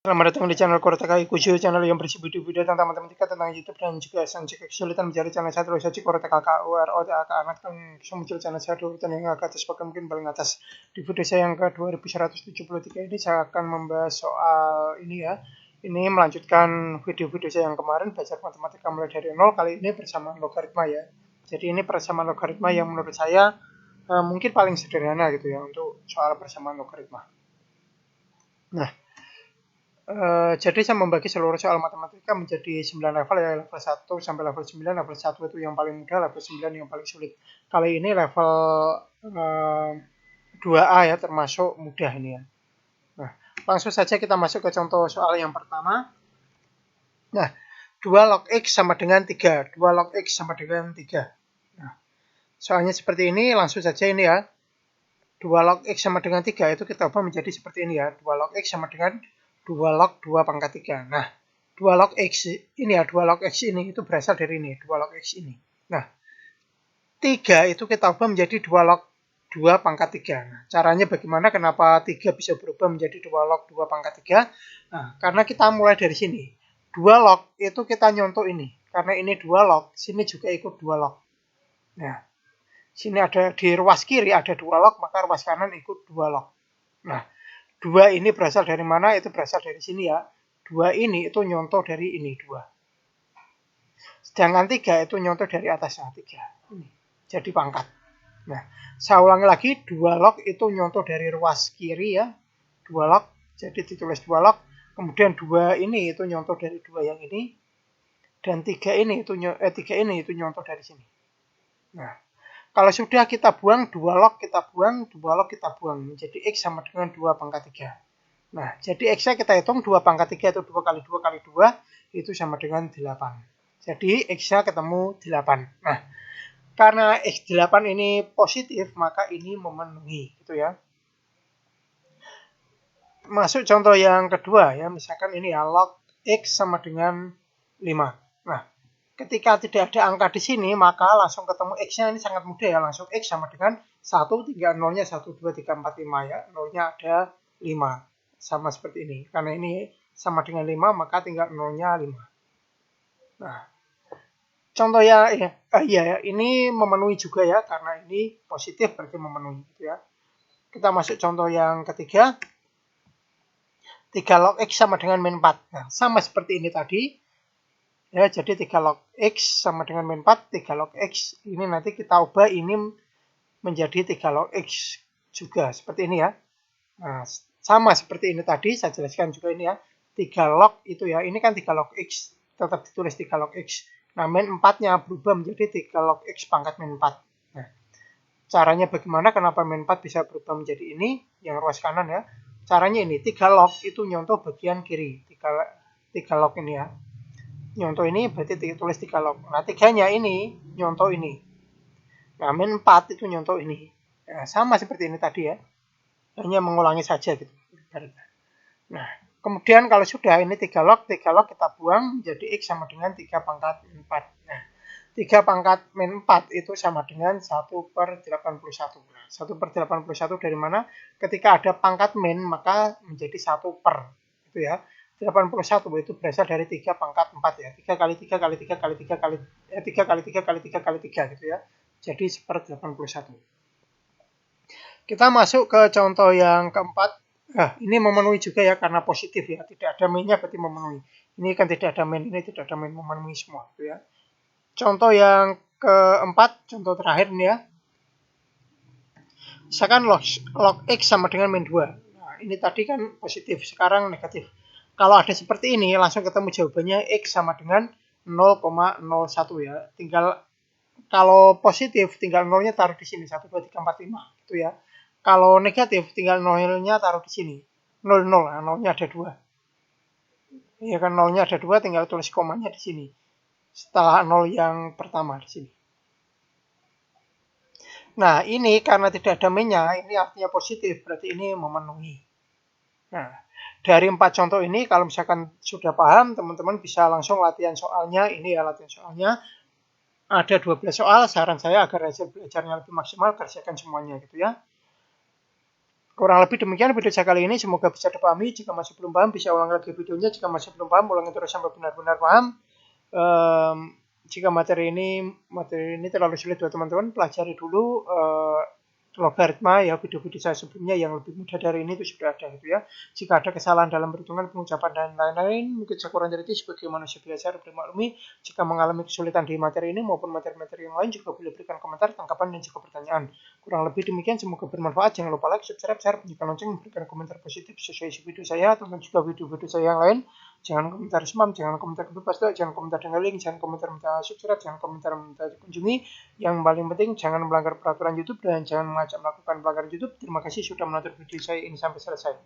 Selamat datang di channel Koroteka Ikujo, channel yang berisi video-video tentang matematika, tentang YouTube, dan juga jika kesulitan mencari channel saya, terus saja Koroteka KUROTK, anak bisa muncul channel saya di urutan yang agak atas, bahkan mungkin paling atas. Di video saya yang ke-2173 ini saya akan membahas soal ini ya. Ini melanjutkan video-video saya yang kemarin, belajar matematika mulai dari nol, kali ini persamaan logaritma ya. Jadi ini persamaan logaritma yang menurut saya mungkin paling sederhana gitu ya untuk soal persamaan logaritma. Nah, jadi saya membagi seluruh soal matematika menjadi 9 level ya, level 1 sampai level 9. Level 1 itu yang paling mudah, level 9 yang paling sulit. Kali ini level 2A ya, termasuk mudah ini ya. Nah, langsung saja kita masuk ke contoh soal yang pertama. Nah, 2 log X sama dengan 3. 2 log X sama dengan 3. Nah, soalnya seperti ini, langsung saja ini ya. 2 log X sama dengan 3 itu kita ubah menjadi seperti ini ya. 2 log X sama dengan 2 log 2 pangkat 3. Nah, 2 log X ini ya, 2 log X ini itu berasal dari ini, 2 log X ini. Nah, 3 itu kita ubah menjadi 2 log 2 pangkat 3. Nah, caranya bagaimana, kenapa 3 bisa berubah menjadi 2 log 2 pangkat 3? Nah, karena kita mulai dari sini. 2 log itu kita nyontoh ini. Karena ini 2 log, sini juga ikut 2 log. Nah, sini ada di ruas kiri ada 2 log, maka ruas kanan ikut 2 log. Nah, 2 ini berasal dari mana? Itu berasal dari sini ya. 2 ini itu nyontoh dari ini 2. Sedangkan 3 itu nyontoh dari atasnya 3. Ini. Jadi pangkat. Nah, saya ulangi lagi, 2 log itu nyontoh dari ruas kiri ya. 2 log, jadi ditulis 2 log. Kemudian 2 ini itu nyontoh dari 2 yang ini. Dan 3 ini itu nyontoh dari sini. Nah, kalau sudah kita buang 2 log, kita buang 2 log, kita buang. Menjadi X sama dengan 2 pangkat 3. Nah, jadi X-nya kita hitung 2 pangkat 3 itu 2 kali 2 kali 2 itu sama dengan 8. Jadi X-nya ketemu 8. Nah, karena X8 ini positif, maka ini memenuhi gitu ya. Masuk contoh yang kedua ya, misalkan ini ya, log X sama dengan 5. Nah, ketika tidak ada angka di sini, maka langsung ketemu X-nya ini sangat mudah ya, langsung X sama dengan 1, 3, 0-nya 1, 2, 3, 4, 5 ya, 0-nya ada 5. Sama seperti ini. Karena ini sama dengan 5, maka tinggal 0-nya 5. Nah, contoh ya, ini memenuhi juga ya, karena ini positif berarti memenuhi gitu ya. Kita masuk contoh yang ketiga. 3 log X sama dengan min 4. Nah, sama seperti ini tadi. Ya, jadi 3 log X sama dengan min 4. 3 log X ini nanti kita ubah ini menjadi 3 log X juga. Seperti ini ya. Nah, sama seperti ini tadi, saya jelaskan juga ini ya. 3 log itu ya, ini kan 3 log X. Tetap ditulis 3 log X. Nah, min 4-nya berubah menjadi 3 log X pangkat min 4. Nah, caranya bagaimana, kenapa min 4 bisa berubah menjadi ini, yang ruas kanan ya. Caranya ini, 3 log itu nyontoh bagian kiri. 3 log ini ya. Nyontoh ini berarti tulis 3 log. Nah, 3-nya ini nyontoh ini. Nah, min 4 itu nyontoh ini. Nah, sama seperti ini tadi ya. Hanya mengulangi saja gitu. Nah, kemudian kalau sudah ini 3 log kita buang, jadi X sama dengan 3 pangkat 4. Nah, 3 pangkat min 4 itu sama dengan 1/81. Nah, 1/81 dari mana? Ketika ada pangkat min, maka menjadi 1/. Itu ya. 81 itu berasal dari 3 pangkat 4 ya. 3 kali 3 kali 3 kali 3 kali 3 kali 3 kali 3 kali 3 gitu ya. Jadi 1/81. Kita masuk ke contoh yang keempat. Nah, ini memenuhi juga ya, karena positif ya. Tidak ada min-nya berarti memenuhi. Ini kan tidak ada min, ini tidak ada min, memenuhi semua gitu ya. Contoh yang keempat, contoh terakhir ini ya. Misalkan log X sama dengan min 2. Nah, ini tadi kan positif, sekarang negatif. Kalau ada seperti ini, langsung ketemu jawabannya X sama dengan 0,01 ya. Tinggal, kalau positif, tinggal 0-nya taruh di sini. 1, 2, 3, 4, 5 gitu ya. Kalau negatif, tinggal 0-nya taruh di sini. 0, 0, nah, 0-nya ada 2. Ya kan, 0-nya ada 2, tinggal tulis komanya di sini. Setelah 0 yang pertama di sini. Nah, ini karena tidak ada min-nya, ini artinya positif, berarti ini memenuhi. Nah, dari 4 contoh ini, kalau misalkan sudah paham, teman-teman bisa langsung latihan soalnya. Ini ya latihan soalnya. Ada 12 soal, saran saya agar hasil belajarnya lebih maksimal, kerjakan semuanya gitu ya. Kurang lebih demikian video saya kali ini, semoga bisa dipahami. Jika masih belum paham, bisa ulang lagi videonya. Jika masih belum paham, ulangi terus sampai benar-benar paham. Jika materi ini terlalu sulit buat teman-teman, pelajari dulu logaritma ya, video-video saya sebelumnya yang lebih mudah dari ini itu sudah ada gitu ya. Jika ada kesalahan dalam perhitungan, pengucapan dan lain-lain, mungkin saya kurang teliti sebagai manusia biasa harus dimaklumi. Jika mengalami kesulitan di materi ini maupun materi-materi yang lain, juga boleh berikan komentar, tanggapan, dan juga pertanyaan. Kurang lebih demikian, semoga bermanfaat. Jangan lupa like, subscribe, share, bunyikan lonceng, berikan komentar positif sesuai isi video saya, tonton juga video-video saya yang lain. Jangan komentar spam, jangan komentar bebas, jangan komentar dengan link, jangan komentar minta subscribe, jangan komentar minta kunjungi. Yang paling penting, jangan melanggar peraturan YouTube dan jangan mengajak melakukan pelanggaran YouTube. Terima kasih sudah menonton video saya ini sampai selesai.